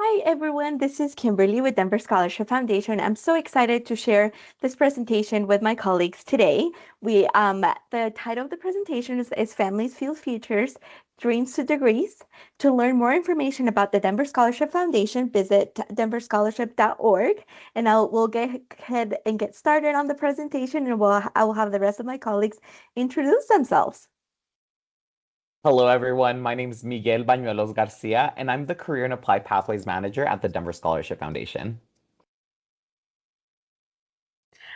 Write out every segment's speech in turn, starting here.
Hi, everyone. This is Kimberly with Denver Scholarship Foundation. I'm so excited to share this presentation with my colleagues today. The title of the presentation is Families Fuel Futures, Dreams to Degrees. To learn more information about the Denver Scholarship Foundation, visit denverscholarship.org. And we'll get ahead and get started on the presentation, and I will have the rest of my colleagues introduce themselves. Hello, everyone. My name is Miguel Bañuelos Garcia, and I'm the Career and Applied Pathways Manager at the Denver Scholarship Foundation.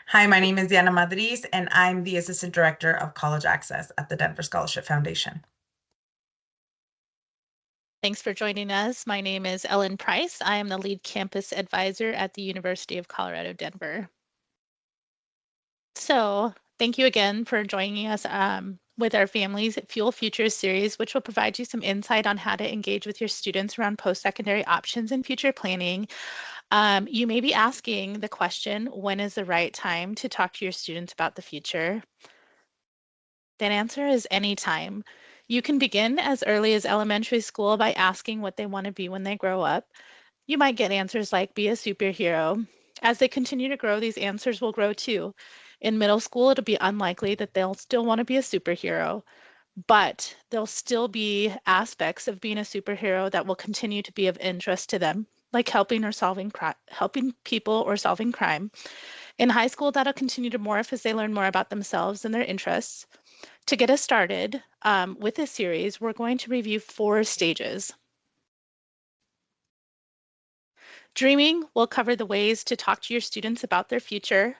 Hi, my name is Diana Madriz, and I'm the Assistant Director of College Access at the Denver Scholarship Foundation. Thanks for joining us. My name is Ellen Price. I am the lead campus advisor at the University of Colorado, Denver. So thank you again for joining us with our Families Fuel Futures series, which will provide you some insight on how to engage with your students around post-secondary options and future planning. You may be asking the question, when is the right time to talk to your students about the future? That answer is anytime. You can begin as early as elementary school by asking what they want to be when they grow up. You might get answers like be a superhero. As they continue to grow, these answers will grow too. In middle school, it'll be unlikely that they'll still want to be a superhero, but there'll still be aspects of being a superhero that will continue to be of interest to them, like helping people or solving crime. In high school, that'll continue to morph as they learn more about themselves and their interests. To get us started with this series, we're going to review 4 stages. Dreaming will cover the ways to talk to your students about their future.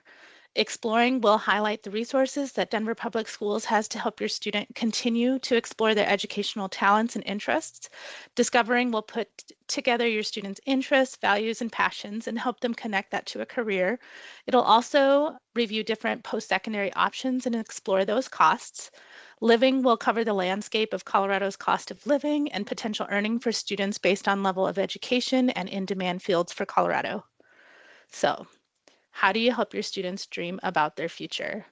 Exploring will highlight the resources that Denver Public Schools has to help your student continue to explore their educational talents and interests. Discovering will put together your students' interests, values, and passions and help them connect that to a career. It'll also review different post-secondary options and explore those costs. Living will cover the landscape of Colorado's cost of living and potential earning for students based on level of education and in-demand fields for Colorado. So, how do you help your students dream about their future?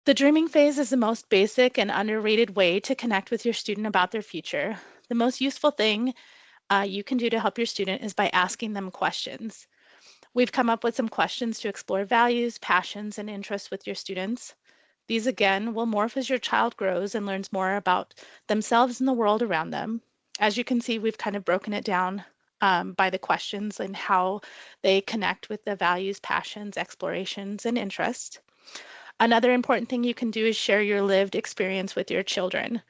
The dreaming phase is the most basic and underrated way to connect with your student about their future. The most useful thing you can do to help your student is by asking them questions. We've come up with some questions to explore values, passions, and interests with your students. These, again, will morph as your child grows and learns more about themselves and the world around them. As you can see, we've kind of broken it down by the questions and how they connect with the values, passions, explorations, and interests. Another important thing you can do is share your lived experience with your children.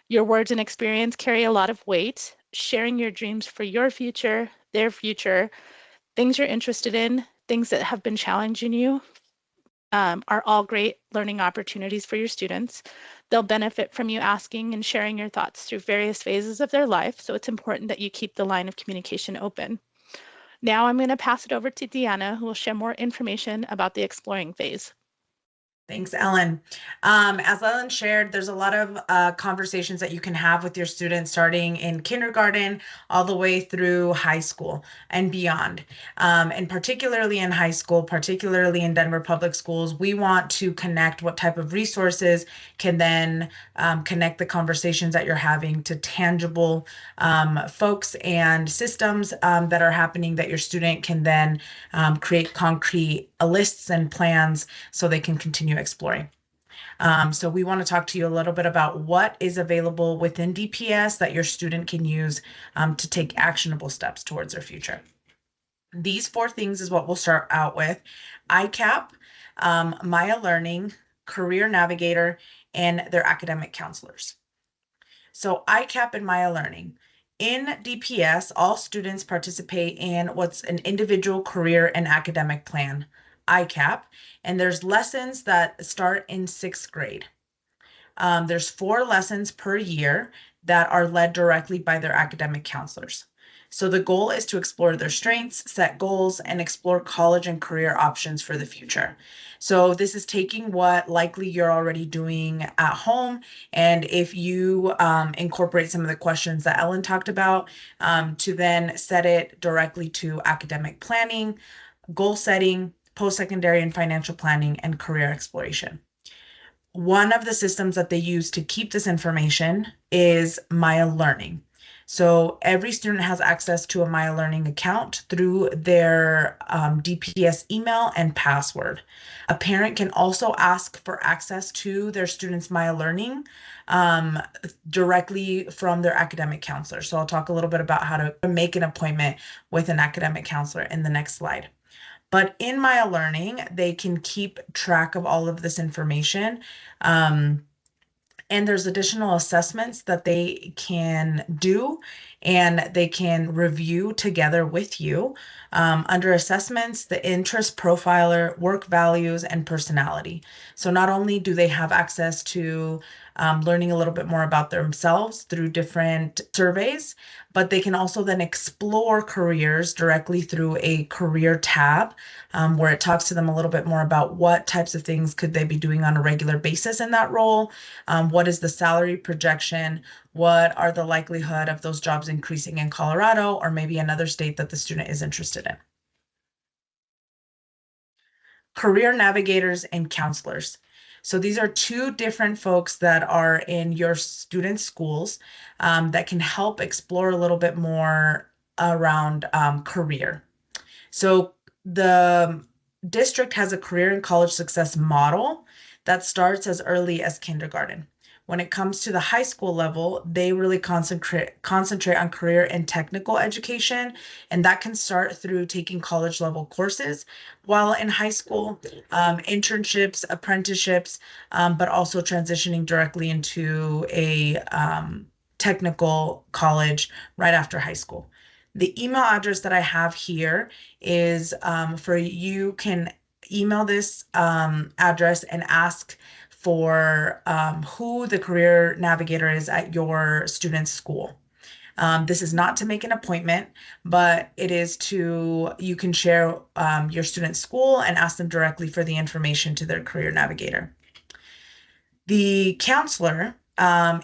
Your words and experience carry a lot of weight. Sharing your dreams for your future, their future, things you're interested in, things that have been challenging you, are all great learning opportunities for your students. They'll benefit from you asking and sharing your thoughts through various phases of their life, so it's important that you keep the line of communication open. Now I'm going to pass it over to Deanna, who will share more information about the exploring phase. Thanks, Ellen. As Ellen shared, there's a lot of conversations that you can have with your students starting in kindergarten all the way through high school and beyond. And particularly in high school, particularly in Denver Public Schools, we want to connect what type of resources can then connect the conversations that you're having to tangible folks and systems that are happening that your student can then create concrete lists and plans so they can continue exploring. So we want to talk to you a little bit about what is available within DPS that your student can use to take actionable steps towards their future. These 4 things is what we'll start out with: ICAP, Maya Learning, Career Navigator, and their academic counselors. So ICAP and Maya Learning. In DPS, all students participate in what's an individual career and academic plan, ICAP, and there's lessons that start in 6th grade. There's 4 lessons per year that are led directly by their academic counselors. So the goal is to explore their strengths, set goals, and explore college and career options for the future. So this is taking what likely you're already doing at home, and if you incorporate some of the questions that Ellen talked about, to then set it directly to academic planning, goal setting, post-secondary and financial planning, and career exploration. One of the systems that they use to keep this information is Maya Learning. So every student has access to a Maya Learning account through their DPS email and password. A parent can also ask for access to their student's Maya Learning directly from their academic counselor. So I'll talk a little bit about how to make an appointment with an academic counselor in the next slide. But in Maya Learning, they can keep track of all of this information. And there's additional assessments that they can do and they can review together with you. Under assessments, the interest profiler, work values, and personality. So not only do they have access to learning a little bit more about themselves through different surveys, but they can also then explore careers directly through a career tab where it talks to them a little bit more about what types of things could they be doing on a regular basis in that role. What is the salary projection? What are the likelihood of those jobs increasing in Colorado or maybe another state that the student is interested in? Career navigators and counselors. So these are two different folks that are in your students' schools that can help explore a little bit more around career. So the district has a career and college success model that starts as early as kindergarten. When it comes to the high school level, they really concentrate on career and technical education, and that can start through taking college level courses, while in high school, internships, apprenticeships, but also transitioning directly into a technical college right after high school. The email address that I have here is for you can email this address and ask for who the career navigator is at your student's school. This is not to make an appointment, but it is you can share your student's school and ask them directly for the information to their career navigator. The counselor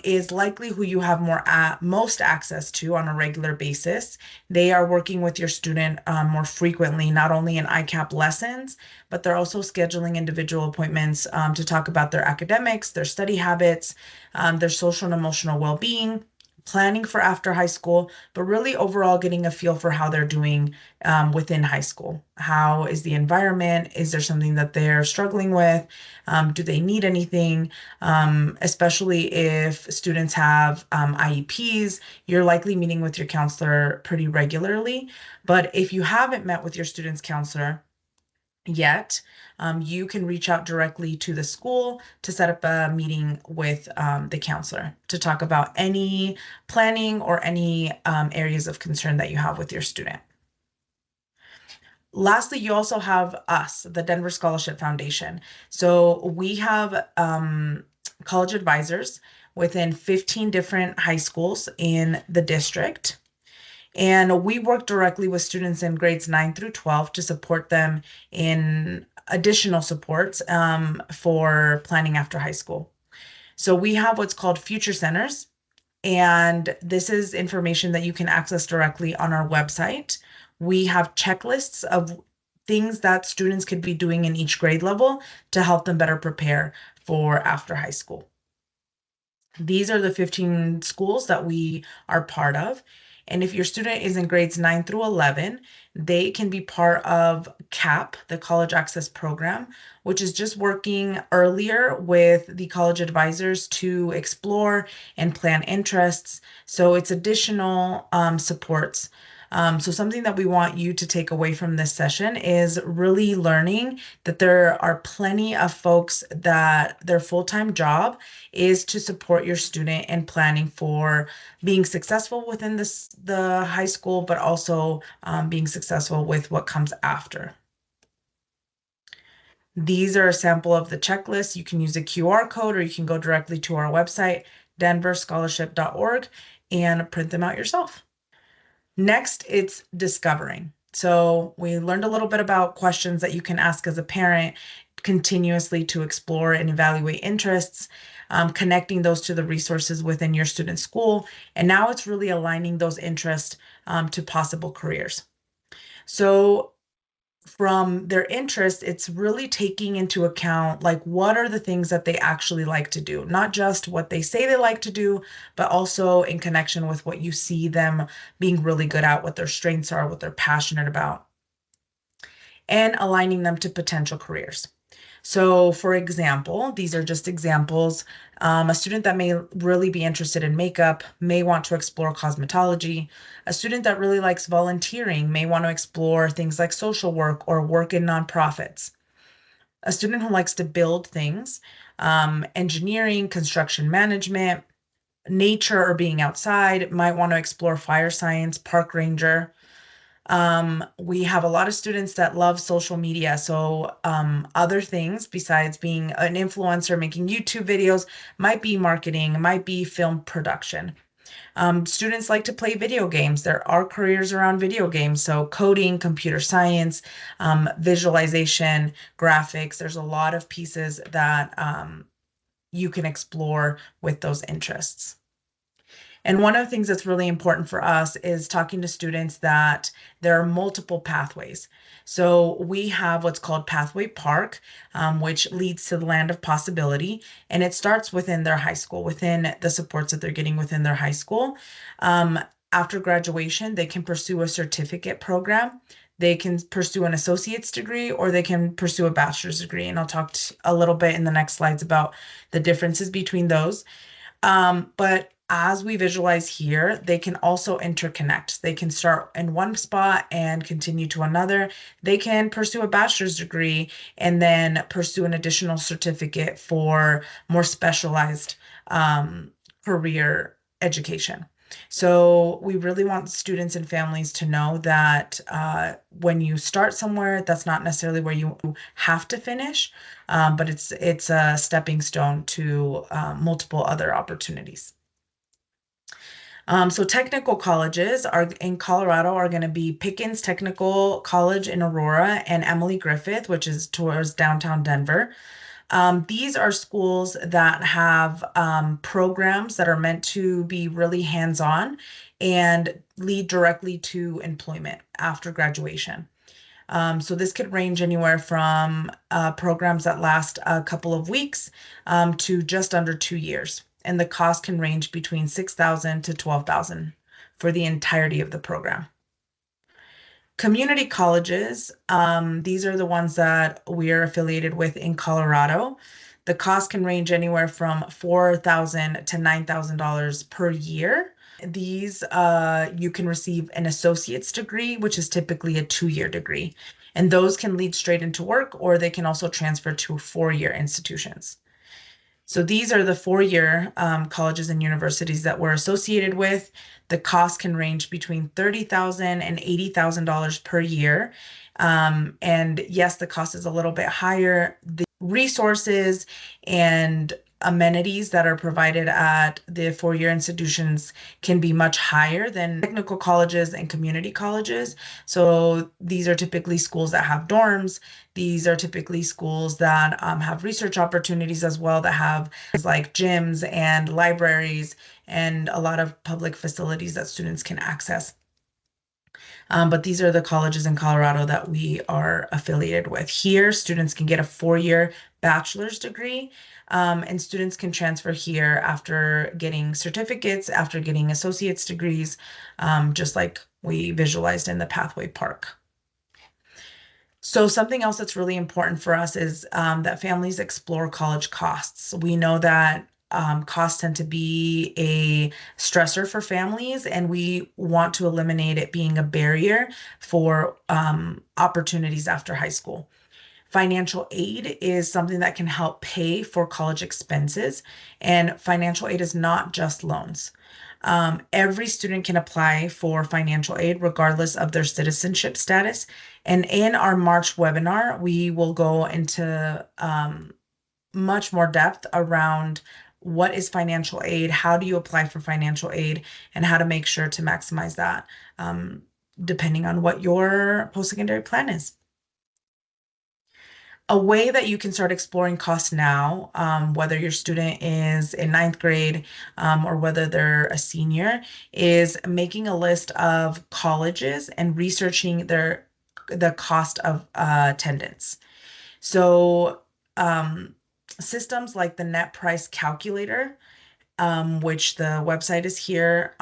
is likely who you have most access to on a regular basis. They are working with your student more frequently, not only in ICAP lessons, but they're also scheduling individual appointments to talk about their academics, their study habits, their social and emotional well-being, planning for after high school, but really overall getting a feel for how they're doing within high school. How is the environment? Is there something that they're struggling with? Do they need anything? Especially if students have IEPs, you're likely meeting with your counselor pretty regularly. But if you haven't met with your student's counselor yet, you can reach out directly to the school to set up a meeting with the counselor to talk about any planning or any areas of concern that you have with your student. Lastly, you also have us, the Denver Scholarship Foundation. So we have college advisors within 15 different high schools in the district. And we work directly with students in grades 9 through 12 to support them in additional supports for planning after high school. So we have what's called Future Centers, and this is information that you can access directly on our website. We have checklists of things that students could be doing in each grade level to help them better prepare for after high school. These are the 15 schools that we are part of. And if your student is in grades 9 through 11, they can be part of CAP, the College Access Program, which is just working earlier with the college advisors to explore and plan interests. So it's additional supports. So something that we want you to take away from this session is really learning that there are plenty of folks that their full-time job is to support your student in planning for being successful within the high school, but also being successful with what comes after. These are a sample of the checklist. You can use a QR code or you can go directly to our website, denverscholarship.org, and print them out yourself. Next, it's discovering. So we learned a little bit about questions that you can ask as a parent continuously to explore and evaluate interests, connecting those to the resources within your student school. And now it's really aligning those interests to possible careers. So from their interest, it's really taking into account like what are the things that they actually like to do, not just what they say they like to do, but also in connection with what you see them being really good at, what their strengths are, what they're passionate about, and aligning them to potential careers. So, for example, these are just examples. A student that may really be interested in makeup may want to explore cosmetology. A student that really likes volunteering may want to explore things like social work or work in nonprofits. A student who likes to build things, engineering, construction management, nature, or being outside might want to explore fire science, park ranger. We have a lot of students that love social media. So other things besides being an influencer, making YouTube videos, might be marketing, might be film production. Students like to play video games. There are careers around video games. So coding, computer science, visualization, graphics. There's a lot of pieces that you can explore with those interests. And one of the things that's really important for us is talking to students that there are multiple pathways. So we have what's called Pathway Park, which leads to the land of possibility. And it starts within their high school, within the supports that they're getting within their high school. After graduation, they can pursue a certificate program. They can pursue an associate's degree, or they can pursue a bachelor's degree. And I'll talk a little bit in the next slides about the differences between those. But as we visualize here, they can also interconnect. They can start in one spot and continue to another. They can pursue a bachelor's degree and then pursue an additional certificate for more specialized career education. So we really want students and families to know that when you start somewhere, that's not necessarily where you have to finish, but it's a stepping stone to multiple other opportunities. So technical colleges are in Colorado are going to be Pickens Technical College in Aurora and Emily Griffith, which is towards downtown Denver. These are schools that have programs that are meant to be really hands-on and lead directly to employment after graduation. So this could range anywhere from programs that last a couple of weeks to just under 2 years. And the cost can range between $6,000 to $12,000 for the entirety of the program. Community colleges, these are the ones that we're affiliated with in Colorado. The cost can range anywhere from $4,000 to $9,000 per year. These, you can receive an associate's degree, which is typically a 2-year degree. And those can lead straight into work, or they can also transfer to 4-year institutions. So these are the 4-year colleges and universities that we're associated with. The cost can range between $30,000 and $80,000 per year. And yes, the cost is a little bit higher. The resources and amenities that are provided at the 4-year institutions can be much higher than technical colleges and community colleges. So these are typically schools that have dorms. These are typically schools that have research opportunities as well, that have things like gyms and libraries and a lot of public facilities that students can access. But these are the colleges in Colorado that we are affiliated with. Here, students can get a 4-year bachelor's degree, and students can transfer here after getting certificates, after getting associate's degrees, just like we visualized in the Pathway Park. So something else that's really important for us is that families explore college costs. We know that costs tend to be a stressor for families, and we want to eliminate it being a barrier for opportunities after high school. Financial aid is something that can help pay for college expenses, and financial aid is not just loans. Every student can apply for financial aid regardless of their citizenship status. And in our March webinar, we will go into much more depth around what is financial aid, how do you apply for financial aid, and how to make sure to maximize that depending on what your post-secondary plan is. A way that you can start exploring costs now, whether your student is in 9th grade or whether they're a senior, is making a list of colleges and researching their the cost of attendance. So systems like the net price calculator, which the website is here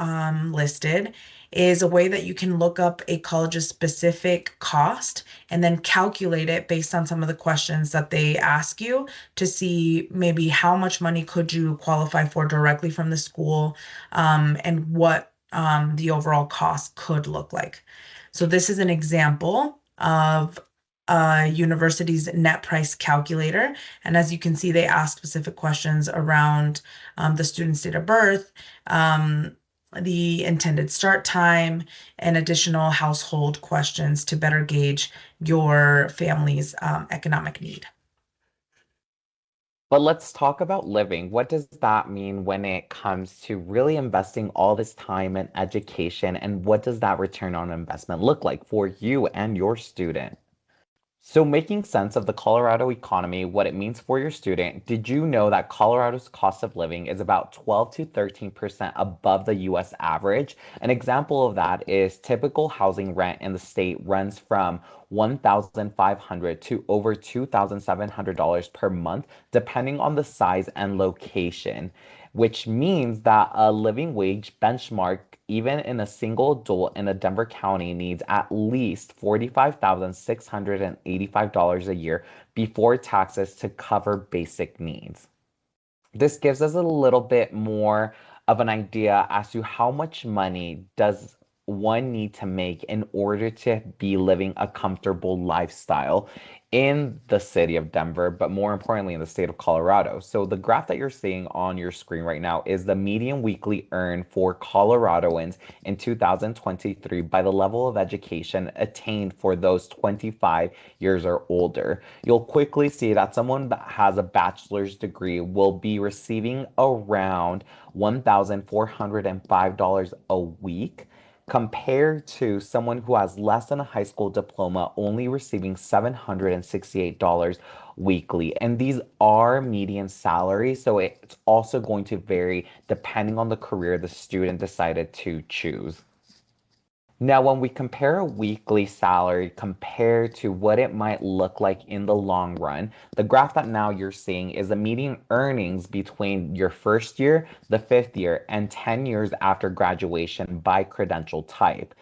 listed, is a way that you can look up a college's specific cost and then calculate it based on some of the questions that they ask you to see maybe how much money could you qualify for directly from the school, and what the overall cost could look like. So this is an example of a university's net price calculator. And as you can see, they ask specific questions around the student's date of birth, the intended start time, and additional household questions to better gauge your family's economic need. But let's talk about living. What does that mean when it comes to really investing all this time in education, and what does that return on investment look like for you and your student? So making sense of the Colorado economy, what it means for your student, did you know that Colorado's cost of living is about 12 to 13% above the US average? An example of that is typical housing rent in the state runs from $1,500 to over $2,700 per month, depending on the size and location, which means that a living wage benchmark even in a single adult in a Denver County needs at least $45,685 a year before taxes to cover basic needs. This gives us a little bit more of an idea as to how much money does one need to make in order to be living a comfortable lifestyle in the city of Denver, but more importantly in the state of Colorado. So the graph that you're seeing on your screen right now is the median weekly earn for Coloradoans in 2023 by the level of education attained for those 25 years or older. You'll quickly see that someone that has a bachelor's degree will be receiving around $1,405 a week, compared to someone who has less than a high school diploma only receiving $768 weekly. And these are median salaries, so it's also going to vary depending on the career the student decided to choose. Now, when we compare a weekly salary compared to what it might look like in the long run, the graph that now you're seeing is the median earnings between your first year, the fifth year, and 10 years after graduation by credential type.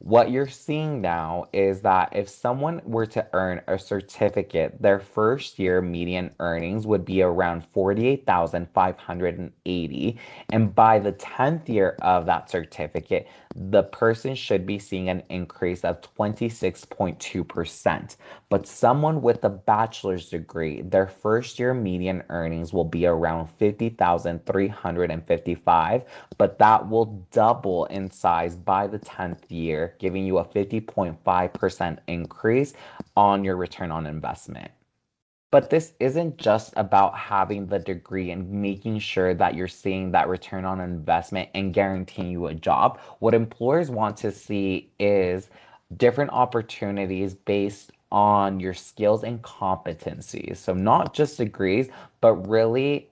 What you're seeing now is that if someone were to earn a certificate, their first year median earnings would be around $48,580. And by the 10th year of that certificate, the person should be seeing an increase of 26.2%. But someone with a bachelor's degree, their first year median earnings will be around $50,355, but that will double in size by the 10th year, giving you a 50.5% increase on your return on investment. But this isn't just about having the degree and making sure that you're seeing that return on investment and guaranteeing you a job. What employers want to see is different opportunities based on your skills and competencies. So not just degrees, but really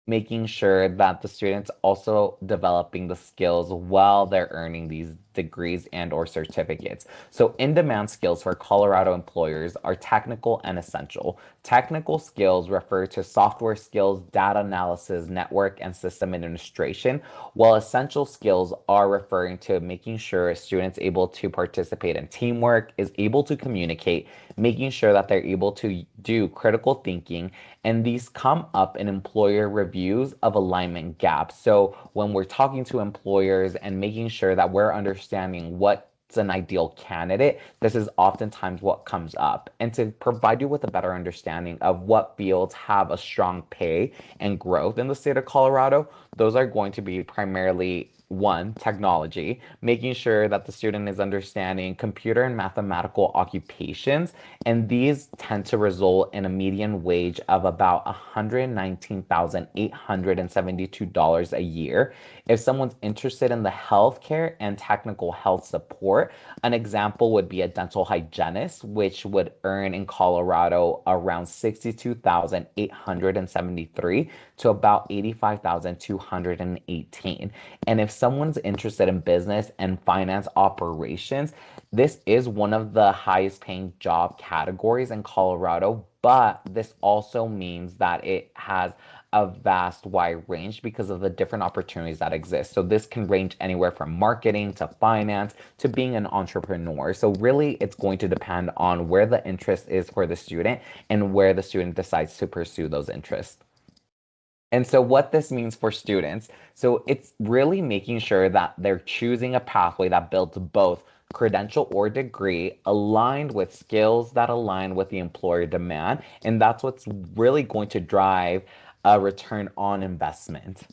making sure that the students also developing the skills while they're earning these degrees and or certificates. So in-demand skills for Colorado employers are technical and essential. Technical skills refer to software skills, data analysis, network and system administration, while essential skills are referring to making sure a student's able to participate in teamwork, is able to communicate, making sure that they're able to do critical thinking, and these come up in employer reviews of alignment gaps. So when we're talking to employers and making sure that we're understanding what's an ideal candidate, this is oftentimes what comes up. And to provide you with a better understanding of what fields have a strong pay and growth in the state of Colorado, those are going to be primarily one, technology, making sure that the student is understanding computer and mathematical occupations, and these tend to result in a median wage of about $119,872 a year. If someone's interested in the healthcare and technical health support, an example would be a dental hygienist, which would earn in Colorado around $62,873 to about $85,218. And if someone's interested in business and finance operations, this is one of the highest paying job categories in Colorado, but this also means that it has a vast wide range because of the different opportunities that exist. So this can range anywhere from marketing to finance to being an entrepreneur. So really it's going to depend on where the interest is for the student and where the student decides to pursue those interests. And so what this means for students, so it's really making sure that they're choosing a pathway that builds both credential or degree aligned with skills that align with the employer demand. And that's what's really going to drive a return on investment.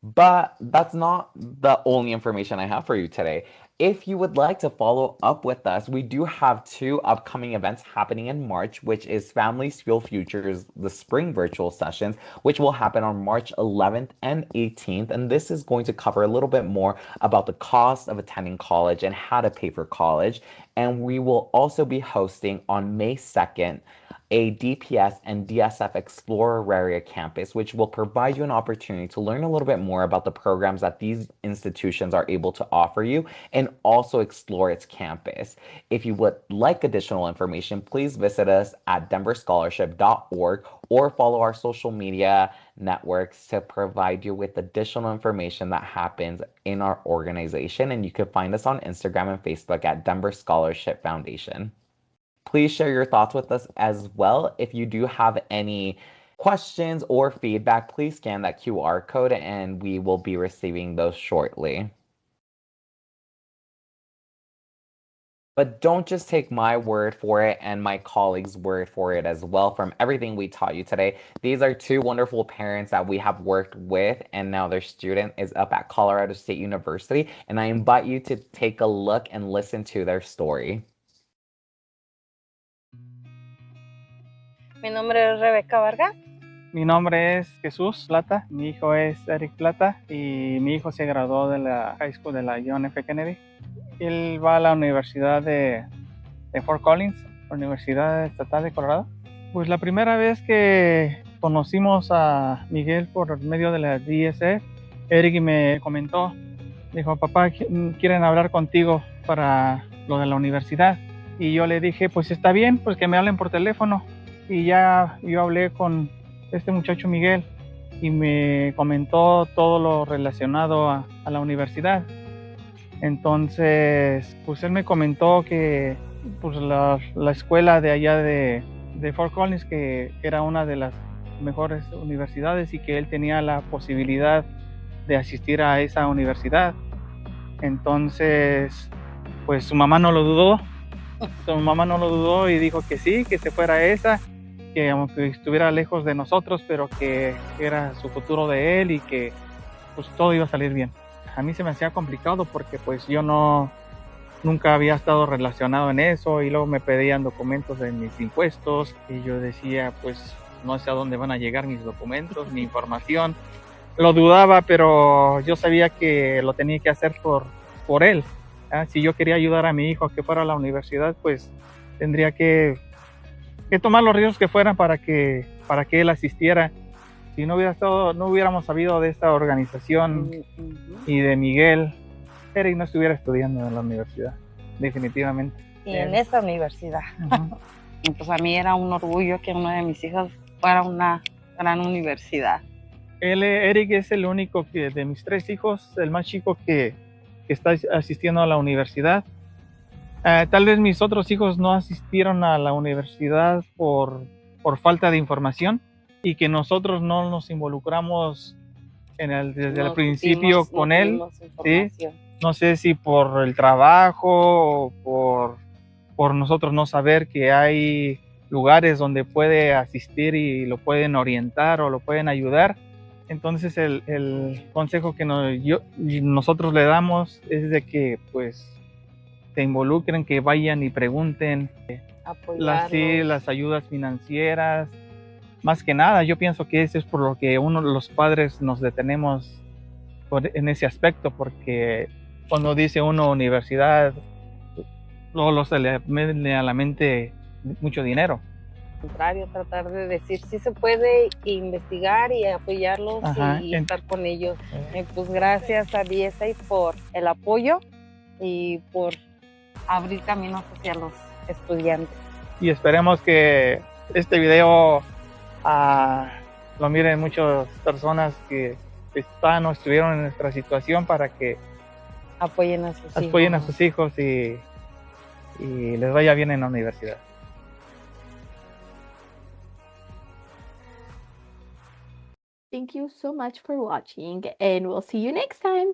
But that's not the only information I have for you today. If you would like to follow up with us, we do have 2 upcoming events happening in March, which is Families Fuel Futures, the spring virtual sessions, which will happen on March 11th and 18th. And this is going to cover a little bit more about the cost of attending college and how to pay for college. And we will also be hosting on May 2nd a DPS and DSF Explorer Area campus, which will provide you an opportunity to learn a little bit more about the programs that these institutions are able to offer you and also explore its campus. If you would like additional information, please visit us at denverscholarship.org or follow our social media networks to provide you with additional information that happens in our organization. And you can find us on Instagram and Facebook at Denver Scholarship Foundation. Please share your thoughts with us as well. If you do have any questions or feedback, please scan that QR code and we will be receiving those shortly. But don't just take my word for it and my colleagues' word for it as well. From everything we taught you today, these are 2 wonderful parents that we have worked with, and now their student is up at Colorado State University. And I invite you to take a look and listen to their story. Mi nombre es Rebeca Vargas. Mi nombre es Jesús Plata, mi hijo es Eric Plata y mi hijo se graduó de la high school de la John F. Kennedy. Él va a la Universidad de Fort Collins, Universidad Estatal de Colorado. Pues la primera vez que conocimos a Miguel por medio de la DSF, Eric me comentó, dijo, papá, quieren hablar contigo para lo de la universidad. Y yo le dije, pues está bien, pues que me hablen por teléfono. Y ya yo hablé con este muchacho Miguel y me comentó todo lo relacionado a la universidad. Entonces, pues él me comentó que pues la escuela de allá de Fort Collins, que era una de las mejores universidades y que él tenía la posibilidad de asistir a esa universidad. Entonces, pues su mamá no lo dudó. Su mamá no lo dudó y dijo que sí, que se fuera a esa, que aunque estuviera lejos de nosotros, pero que era su futuro de él y que pues todo iba a salir bien. A mí se me hacía complicado porque pues yo nunca había estado relacionado en eso y luego me pedían documentos de mis impuestos y yo decía pues no sé a dónde van a llegar mis documentos, mi información. Lo dudaba, pero yo sabía que lo tenía que hacer por él. Si yo quería ayudar a mi hijo a que fuera a la universidad, pues tendría que tomar los riesgos que fueran para que él asistiera. Si no hubiéramos sabido de esta organización y de Miguel, Eric no estuviera estudiando en la universidad, definitivamente. Y en esa universidad. Y pues a mí era un orgullo que uno de mis hijos fuera a una gran universidad. Eric es el único de mis 3 hijos, el más chico que está asistiendo a la universidad. Tal vez mis otros hijos no asistieron a la universidad por falta de información y que nosotros no nos involucramos desde el principio con él. ¿Sí? No sé si por el trabajo o por nosotros no saber que hay lugares donde puede asistir y lo pueden orientar o lo pueden ayudar. Entonces el consejo que nosotros le damos es de que pues se involucren, que vayan y pregunten las ayudas financieras. Más que nada, yo pienso que eso es por lo que los padres nos detenemos en ese aspecto, porque cuando dice uno universidad, luego se le viene a la mente mucho dinero. contrario, tratar de decir si se puede, investigar y apoyarlos Ajá, y estar con ellos. Pues gracias a DSA por el apoyo y por abrir caminos hacia los estudiantes. y esperemos que este video lo miren muchas personas que están o estuvieron en nuestra situación para que Apoyen a sus apoyen a hijos. sus hijos y les vaya bien en la universidad. Thank you so much for watching, and we'll see you next time.